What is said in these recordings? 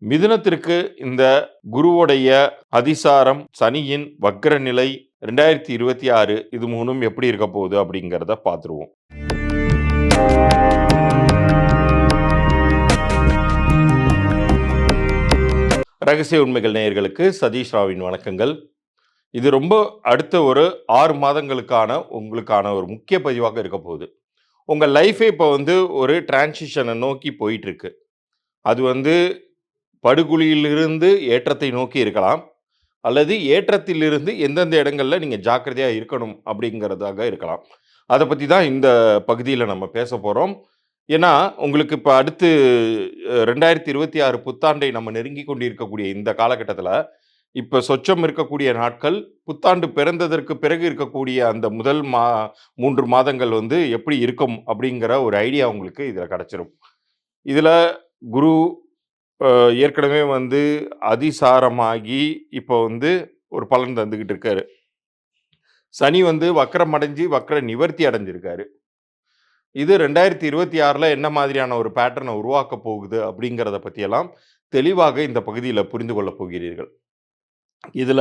மிதுனத்திற்கு இந்த குருவுடைய அதிசாரம், சனியின் வக்ர நிலை 2026 இது 3ம் எப்படி இருக்க போகுது அப்படிங்கிறத பார்த்துருவோம். ரகசிய உண்மைகள் நேயர்களுக்கு சதீஷ் ராவின் வணக்கங்கள். இது ரொம்ப அடுத்த ஒரு 6 மாதங்களுக்கான உங்களுக்கான ஒரு முக்கிய பதிவாக இருக்க போகுது. உங்க லைஃபே இப்போ ஒரு டிரான்சிஷனை நோக்கி போயிட்டு இருக்கு. அது படுகுழியிலிருந்து ஏற்றத்தை நோக்கி இருக்கலாம். அல்லது ஏற்றத்திலிருந்து எந்தெந்த இடங்கள்ல நீங்க ஜாக்கிரதையா இருக்கணும் அப்படிங்கிறதாக இருக்கலாம். அத பத்தி தான் இந்த பகுதியில நம்ம பேசப் போறோம். ஏன்னா, உங்களுக்கு இப்ப அடுத்து 2026 புத்தாண்டை நம்ம நெருங்கிக் கொண்டிருக்கக்கூடிய இந்த காலகட்டத்தில, இப்ப சொச்சம் இருக்கக்கூடிய நாட்கள், புத்தாண்டு பிறந்ததற்கு பிறகு இருக்கக்கூடிய அந்த முதல் 3 மாதங்கள் எப்படி இருக்கும் அப்படிங்கிற ஒரு ஐடியா உங்களுக்கு இதுல கிடைச்சிரும். இதுல குரு அ ஏற்கனவே அதிசாரமாகி, இப்போ ஒரு பலன் தந்துகிட்டு இருக்காரு. சனி வக்ரம் அடைஞ்சு, வக்ர நிவர்த்தி அடைஞ்சிருக்காரு. இது 2026ல என்ன மாதிரியான ஒரு பேட்டர்ன உருவாக்கப் போகுது அப்படிங்கிறத பத்தியெல்லாம் தெளிவாக இந்த பகுதியில புரிந்து கொள்ளப் போகிறீர்கள். இதுல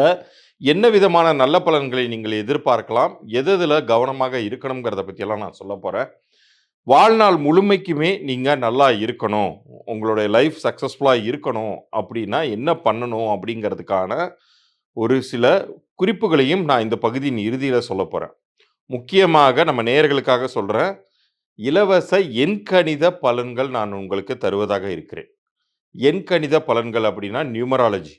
என்ன விதமான நல்ல பலன்களை நீங்கள் எதிர்பார்க்கலாம்? எதுல கவனமாக இருக்கணும்ங்கிறத பத்தியெல்லாம் நான் சொல்லப் போறேன். வாழ்நாள் முழுமைக்குமே நீங்க நல்லா இருக்கணும். உங்களுடைய லைஃப் சக்சஸ்ஃபுல்லா இருக்கணும் அப்படின்னா என்ன பண்ணணும்? அப்படிங்கிறதுக்கான ஒரு சில குறிப்புகளையும் நான் இந்த பகுதியின் இறுதியில சொல்லப் போறேன். முக்கியமாக நம்ம நேயர்களுக்காக சொல்றேன். இலவச எண்கணித பலன்கள் நான் உங்களுக்கு தருவதாக இருக்கிறேன். எண்கணித பலன்கள் அப்படின்னா நியூமராலஜி.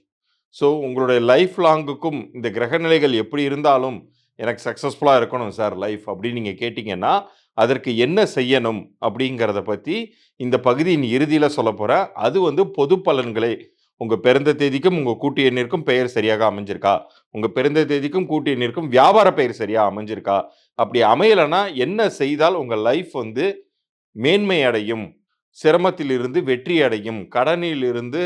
ஸோ உங்களுடைய லைஃப் லாங்குக்கும் இந்த கிரகநிலைகள் எப்படி இருந்தாலும் எனக்கு சக்சஸ்ஃபுல்லா இருக்கணும் சார் லைஃப் அப்படின்னு நீங்க கேட்டீங்கன்னா, அதற்கு என்ன செய்யணும் அப்படிங்கிறத பத்தி இந்த பகுதியின் இறுதியில சொல்லப் போறேன். அது பொது பலன்களே. உங்க பிறந்த தேதிக்கும், உங்க கூட்டு எண்ணிற்கும் பெயர் சரியாக அமைஞ்சிருக்கா? உங்க பிறந்த தேதிக்கும், கூட்டு எண்ணிற்கும் வியாபார பெயர் சரியா அமைஞ்சிருக்கா? அப்படி அமையலன்னா என்ன செய்தால் உங்க லைஃப் மேன்மை அடையும்? சிரமத்திலிருந்து வெற்றி அடையும்? கடனிலிருந்து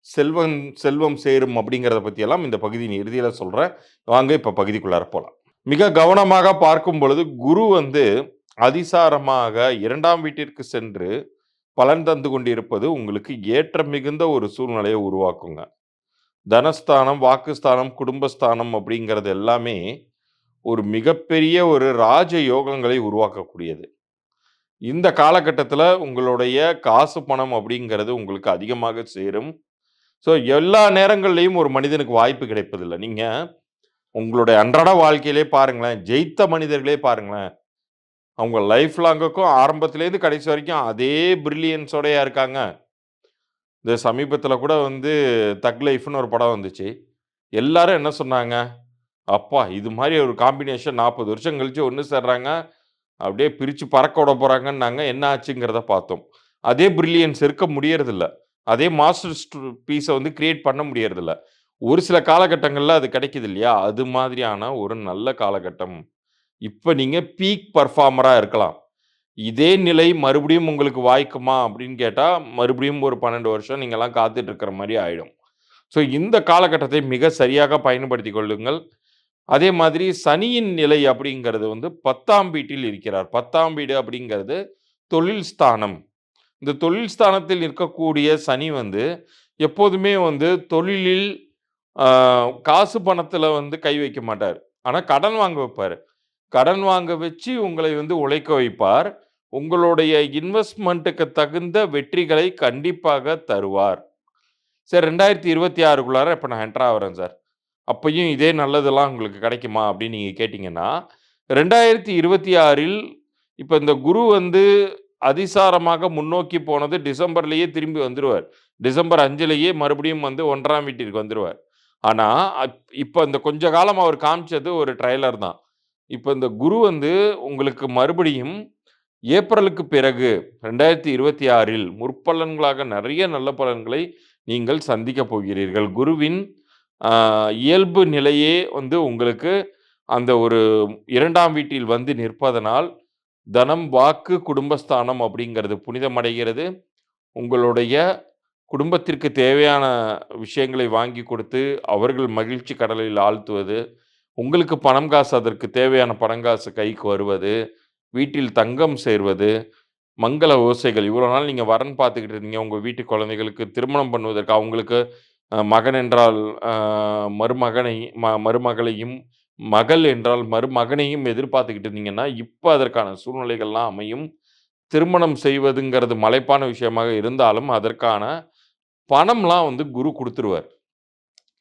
செல்வம் செல்வம் சேரும் அப்படிங்கிறத பத்தியெல்லாம் இந்த பகுதியின் இறுதியில சொல்றேன். வாங்க இப்ப பகுதிக்குள்ளார போலாம். மிக கவனமாக பார்க்கும் பொழுது குரு அதிசாரமாக 2ஆம் வீட்டிற்கு சென்று பலன் தந்து கொண்டிருப்பது உங்களுக்கு ஏற்றம் மிகுந்த ஒரு சூழ்நிலையை உருவாக்குங்க. தனஸ்தானம், வாக்குஸ்தானம், குடும்பஸ்தானம் அப்படிங்கிறது எல்லாமே ஒரு மிகப்பெரிய ஒரு ராஜ யோகங்களை உருவாக்கக்கூடியது. இந்த காலகட்டத்தில உங்களுடைய காசு, பணம் அப்படிங்கிறது உங்களுக்கு அதிகமாக சேரும். ஸோ எல்லா நேரங்கள்லயும் ஒரு மனிதனுக்கு வாய்ப்பு கிடைப்பதில்ல. நீங்க உங்களுடைய அன்றாட வாழ்க்கையிலே பாருங்களேன், ஜெயித்த மனிதர்களே பாருங்களேன். அவங்க லைஃப் லாங்குக்கும் ஆரம்பத்திலேருந்து கடைசி வரைக்கும் அதே பிரில்லியன்ஸோடயா இருக்காங்க. இந்த சமீபத்தில கூட தக் லைஃப்ன்னு ஒரு படம் வந்துச்சு. எல்லாரும் என்ன சொன்னாங்க? அப்பா! இது மாரி ஒரு காம்பினேஷன் 40 வருஷம் கழிச்சு ஒண்ணு சேர்றாங்க. அப்படியே பிரிச்சு பறக்க விட போறாங்கன்னாங்க. என்ன ஆச்சுங்கிறத பார்த்தோம். அதே பிரில்லியன்ஸ் இருக்க முடியறதில்ல. அதே மாஸ்டர் பீஸ கிரியேட் பண்ண முடியறதில்ல. ஒரு சில காலகட்டங்கள்ல அது கிடைக்குது இல்லையா? அது மாதிரியான ஒரு நல்ல காலகட்டம். இப்ப நீங்க பீக் பெர்ஃபார்மரா இருக்கலாம். இதே நிலை மறுபடியும் உங்களுக்கு வாய்க்குமா அப்படின்னு கேட்டா, மறுபடியும் ஒரு 12 வருஷம் நீங்கலாம் காத்துட்டு இருக்கிற மாரி ஆயிடும். ஸோ இந்த காலகட்டத்தை மிக சரியாக பயன்படுத்திக் கொள்ளுங்கள். அதே மாதிரி சனியின் நிலை அப்படிங்கிறது 10ஆம் வீட்டில் இருக்கிறார். 10ஆம் வீடு அப்படிங்கிறது தொழில் ஸ்தானம். இந்த தொழில் ஸ்தானத்தில் இருக்கக்கூடிய சனி எப்போதுமே தொழிலில் ஆ காசு பணத்தில கை வைக்க மாட்டார். ஆனா கடன் வாங்க வைப்பாரு. கடன் வாங்க வச்சு உங்களை உழைக்க வைப்பார். உங்களுடைய இன்வெஸ்ட்மென்ட்க்கு தகுந்த வெற்றிகளை கண்டிப்பாக தருவார். சரி 2026க்குள்ளார இப்ப நான் என்டர் ஆவுறேன் சார். அப்பயும் இதே நல்லதெல்லாம் உங்களுக்கு கிடைக்குமா? அப்படின்னு நீங்க கேட்டீங்கன்னா, 2026ல் இப்ப இந்த குரு அதிசாரமாக முன்னோக்கி போனது டிசம்பர்லயே திரும்பி வந்துருவார். டிசம்பர் 5லயே மறுபடியும் 1ஆம் வீட்டிற்கு வந்துருவார். ஆனா, இப்ப இந்த கொஞ்ச காலம் அவர் காமிச்சது ஒரு ட்ரைலர் தான். இப்ப இந்த குரு உங்களுக்கு மறுபடியும் ஏப்ரலுக்கு பிறகு 2026ல் முற்பலன்களாக நெறைய நல்ல பலன்களை நீங்கள் சந்திக்கப் போகிறீர்கள். குருவின் அ இயல்பு நிலையே உங்களுக்கு அந்த ஒரு 2ஆம் வீட்டில் நிற்பதனால், தனம், வாக்கு, குடும்பஸ்தானம் அப்படிங்கிறது புனிதமடைகிறது. உங்களுடைய குடும்பத்திற்கு தேவையான விஷயங்களை வாங்கி கொடுத்து, அவர்கள் மகிழ்ச்சி கடலில் ஆழ்த்துவது, உங்களுக்கு பணம் காசு அதற்கு தேவையான பணம் காசு கைக்கு வருவது, வீட்டில் தங்கம் சேர்வது, மங்கள ஓசைகள் இவ்வளோ நாள் நீங்க வரன் பார்த்துக்கிட்டு இருந்தீங்க. உங்க வீட்டு குழந்தைகளுக்கு திருமணம் பண்ணுவதற்கு அவங்களுக்கு மகன் என்றால் அ மருமகனை மருமகளையும், மகள் என்றால் மருமகனையும் எதிர்பார்த்துக்கிட்டு இருந்தீங்கன்னா, இப்ப அதற்கான சூழ்நிலைகள்லாம் அமையும். திருமணம் செய்வதுங்கிறது மலைப்பான விஷயமாக இருந்தாலும், அதற்கான பணம்லாம் வந்து குரு குடுத்துருவார்.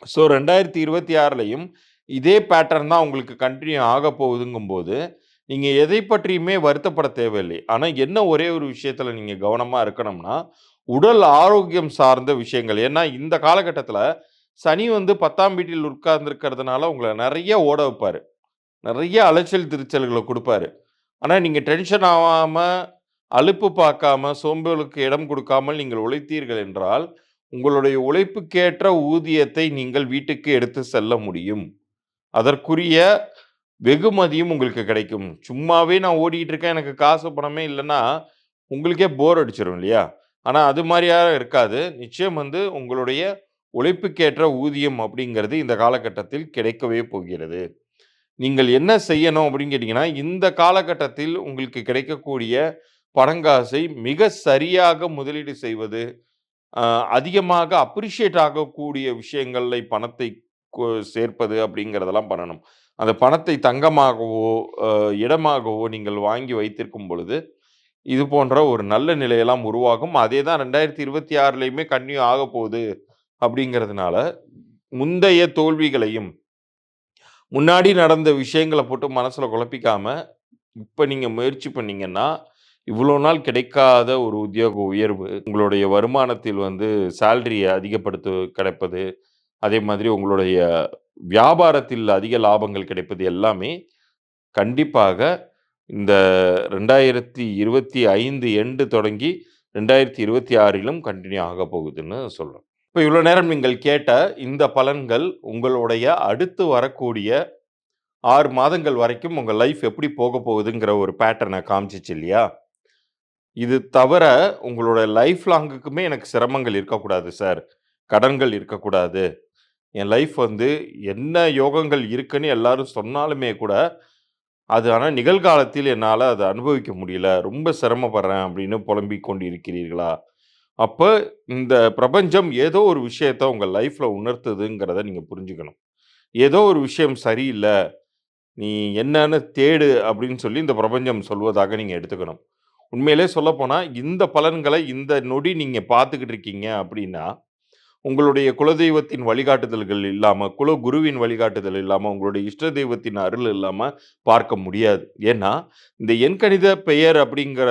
ஸோ 2026லயும் இதே பேட்டர்ன் தான் உங்களுக்கு கன்டின்யூ ஆகப் போகுதுங்கும்போது, நீங்க எதை பற்றியுமே வருத்தப்பட தேவையில்லை. ஆனா என்ன ஒரே ஒரு விஷயத்துல நீங்க கவனமா இருக்கணும்னா, உடல் ஆரோக்கியம் சார்ந்த விஷயங்கள். ஏன்னா இந்த காலகட்டத்தில சனி வந்து 10ஆம் வீட்டில் உட்கார்ந்திருக்கிறதுனால உங்கள நெறைய ஓட வைப்பாரு. நெறைய அலைச்சல் திருச்சல்கள குடுப்பாரு. ஆனா நீங்க டென்ஷன் ஆவாம, அலுப்பு பார்க்காம, சோம்பலுக்கு இடம் கொடுக்காமல் நீங்கள் உழைத்தீர்கள் என்றால், உங்களுடைய உழைப்புக்கேற்ற ஊதியத்தை நீங்கள் வீட்டுக்கு எடுத்து செல்ல முடியும். அதற்குரிய வெகுமதியும் உங்களுக்கு கிடைக்கும். சும்மாவே நான் ஓடிட்டு இருக்கேன். எனக்கு காசு, பணமே இல்லன்னா, உங்களுக்கே போர் அடிச்சிரும் இல்லையா? ஆனா அது மாரியா இருக்காது. நிச்சயம் வந்து உங்களுடைய உழைப்புக்கேற்ற ஊதியம் அப்படிங்கிறது இந்த காலகட்டத்தில் கிடைக்கவே போகிறது. நீங்கள் என்ன செய்யணும் அப்படின்னு கேட்டீங்கன்னா, இந்த காலகட்டத்தில் உங்களுக்கு கிடைக்கக்கூடிய பணங்காசை மிக சரியாக முதலீடு செய்வது, அ அதிகமாக அப்ரிஷியேட் ஆகக்கூடிய விஷயங்கள்ல பணத்தை கொ சேர்ப்பது அப்படிங்கிறதெல்லாம் பண்ணணும். அந்த பணத்தை தங்கமாகவோ, அ இடமாகவோ நீங்கள் வாங்கி வைத்திருக்கும் பொழுது, இது போன்ற ஒரு நல்ல நிலையெல்லாம் உருவாகும். அதே தான் 2026லயுமே கன்டின்யூ ஆகப்போகுது அப்படிங்கிறதுனால, முந்தைய தோல்விகளையும், முன்னாடி நடந்த விஷயங்கள போட்டு மனசுல குழப்பிக்காம, இப்ப நீங்க முயற்சி பண்ணீங்கன்னா, இவ்வளோ நாள் கிடைக்காத ஒரு உத்தியோக உயர்வு, உங்களுடைய வருமானத்தில் வந்து சேலரிய அதிகப்படுத்த கிடைப்பது, அதே மாதிரி உங்களுடைய வியாபாரத்தில் அதிக லாபங்கள் கிடைப்பது எல்லாமே கண்டிப்பாக இந்த 2025 எண்டு தொடங்கி 2026லும் கன்டின்யூ ஆகப் போகுதுன்னு சொல்றேன். இப்ப இவ்வளோ நேரம் நீங்கள் கேட்ட இந்த பலன்கள் உங்களுடைய அடுத்து வரக்கூடிய 6 மாதங்கள் வரைக்கும் உங்க லைஃப் எப்படி போகப் போகுதுங்கிற ஒரு பேட்டர்ன காமிச்சுச்சு இல்லையா? இது தவிர உங்களோட லைஃப் லாங்குக்குமே எனக்கு சிரமங்கள் இருக்கக்கூடாது சார். கடன்கள் இருக்கக்கூடாது. என் லைஃப் வந்து என்ன யோகங்கள் இருக்குன்னு எல்லாரும் சொன்னாலுமே கூட, அது ஆனா நிகழ்காலத்தில் என்னால அத அனுபவிக்க முடியல. ரொம்ப சிரமப்படுறேன் அப்படின்னு புலம்பிக் கொண்டிருக்கிறீர்களா? அப்ப இந்த பிரபஞ்சம் ஏதோ ஒரு விஷயத்த உங்க லைஃப்ல உணர்த்துதுங்கிறத நீங்க புரிஞ்சுக்கணும். ஏதோ ஒரு விஷயம் சரியில்ல. நீ என்னன்னு தேடு அப்படின்னு சொல்லி இந்த பிரபஞ்சம் சொல்வதாக நீங்க எடுத்துக்கணும். உண்மையிலே சொல்லப்போனா, இந்த பலன்கள இந்த நொடி நீங்க பார்த்துக்கிட்டு இருக்கீங்க அப்படின்னா, உங்களுடைய குலதெய்வத்தின் வழிகாட்டுதல்கள் இல்லாம, குலகுருவின் வழிகாட்டுதல் இல்லாம, உங்களுடைய இஷ்ட தெய்வத்தின் அருள் இல்லாம பார்க்க முடியாது. ஏன்னா, இந்த எண்கணித பெயர் அப்படிங்கிற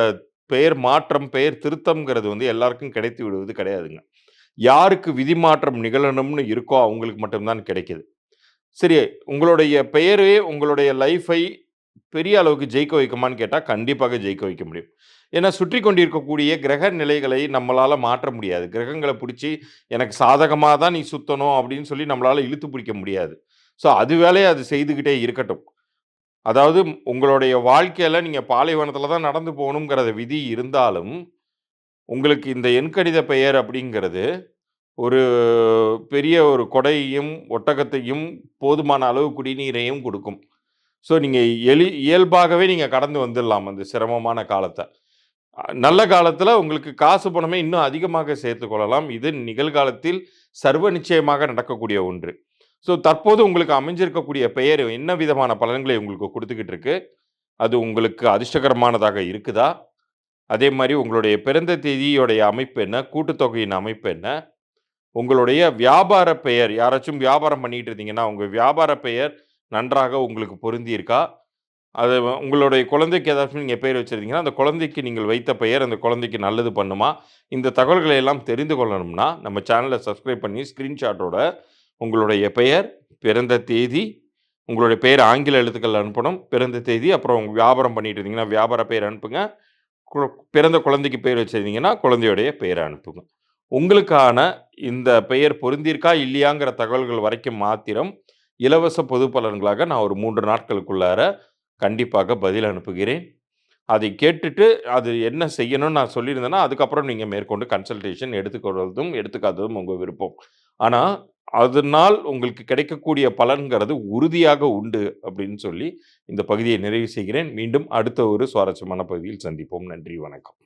பெயர் மாற்றம், பெயர் திருத்தம்ங்கிறது வந்து எல்லாருக்கும் கிடைத்து விடுவது கிடையாதுங்க. யாருக்கு விதி மாற்றம் நிகழணும்னு இருக்கோ, அவங்களுக்கு மட்டும் தான் கிடைக்குது. சரி, உங்களுடைய பெயரே உங்களுடைய லைஃபை பெரிய அளவுக்கு ஜெயிக்க வைக்குமான்னு கேட்டா, கண்டிப்பாக ஜெயிக்க வைக்க முடியும். ஏன்னா, சுற்றிக் கொண்டிருக்கக்கூடிய கிரக நிலைகளை நம்மளால மாற்ற முடியாது. கிரகங்கள புடிச்சு, எனக்கு சாதகமா தான் நீ சுத்தணும் அப்படின்னு சொல்லி நம்மளால இழுத்து பிடிக்க முடியாது. ஸோ, அது வேலைய அது செய்துகிட்டே இருக்கட்டும். அதாவது உங்களுடைய வாழ்க்கையில நீங்க பாலைவனத்தில தான் நடந்து போகணும்ங்கிறத விதி இருந்தாலும், உங்களுக்கு இந்த எண்கணித பெயர் அப்படிங்கிறது ஒரு பெரிய ஒரு கொடையையும், ஒட்டகத்தையும், போதுமான அளவு குடிநீரையும் குடுக்கும். ஸோ நீங்க இயல்பாகவே நீங்க கடந்து வந்துடலாம் அந்த சிரமமான காலத்த. நல்ல காலத்துல உங்களுக்கு காசு, பணமே இன்னும் அதிகமாக சேர்த்துக் கொள்ளலாம். இது நிகழ்காலத்தில் சர்வ நிச்சயமாக நடக்கக்கூடிய ஒன்று. ஸோ தற்போது உங்களுக்கு அமைஞ்சிருக்கக்கூடிய பெயர் என்ன விதமான பலன்களை உங்களுக்கு குடுத்துக்கிட்டு இருக்கு? அது உங்களுக்கு அதிர்ஷ்டகரமானதாக இருக்குதா? அதே மாரி உங்களுடைய பிறந்த தேதியோடைய அமைப்பு என்ன? கூட்டுத்தொகையின் அமைப்பு என்ன? உங்களுடைய வியாபார பெயர் யாராச்சும் வியாபாரம் பண்ணிட்டு இருந்தீங்கன்னா, உங்க வியாபார பெயர் நன்றாக உங்களுக்கு பொருந்தியிருக்கா? அது உங்களுடைய குழந்தைக்கு ஏதாச்சும் நீங்க பெயர் வச்சிருந்தீங்கன்னா, அந்த குழந்தைக்கு நீங்கள் வைத்த பெயர் அந்த குழந்தைக்கு நல்லது பண்ணுமா? இந்த தகவல்களை எல்லாம் தெரிந்து கொள்ளணும்னா, நம்ம சேனல சப்ஸ்கிரைப் பண்ணி ஸ்கிரீன்ஷாட்டோட உங்களுடைய பெயர், பிறந்த தேதி, உங்களுடைய பெயர் ஆங்கில எழுத்துக்கள் அனுப்பணும். பிறந்த தேதி, அப்புறம் உங்க வியாபாரம் பண்ணிட்டு இருந்தீங்கன்னா, வியாபார பெயர் அனுப்புங்க. கு பிறந்த குழந்தைக்கு பெயர் வச்சிருந்தீங்கன்னா, குழந்தையுடைய பெயர அனுப்புங்க. உங்களுக்கான இந்த பெயர் பொருந்தியிருக்கா, இல்லையாங்கிற தகவல்கள் வரைக்கும் மாத்திரம், இலவச பொது பலன்களாக நான் ஒரு 3 நாட்களுக்குள்ளார கண்டிப்பாக பதில் அனுப்புகிறேன். அதை கேட்டுட்டு, அது என்ன செய்யணும்னு நான் சொல்லியிருந்தேன்னா, அதுக்கப்புறம் நீங்க மேற்கொண்டு கன்சல்டேஷன் எடுத்துக்கொள்வதும், எடுத்துக்காததும் உங்க விருப்பம். ஆனா, அதனால் உங்களுக்கு கிடைக்கக்கூடிய பலன்கிறது உறுதியாக உண்டு அப்படின்னு சொல்லி, இந்த பகுதியை நிறைவு செய்கிறேன். மீண்டும் அடுத்த ஒரு சுவாரஸ்யமான பகுதியில் சந்திப்போம். நன்றி, வணக்கம்.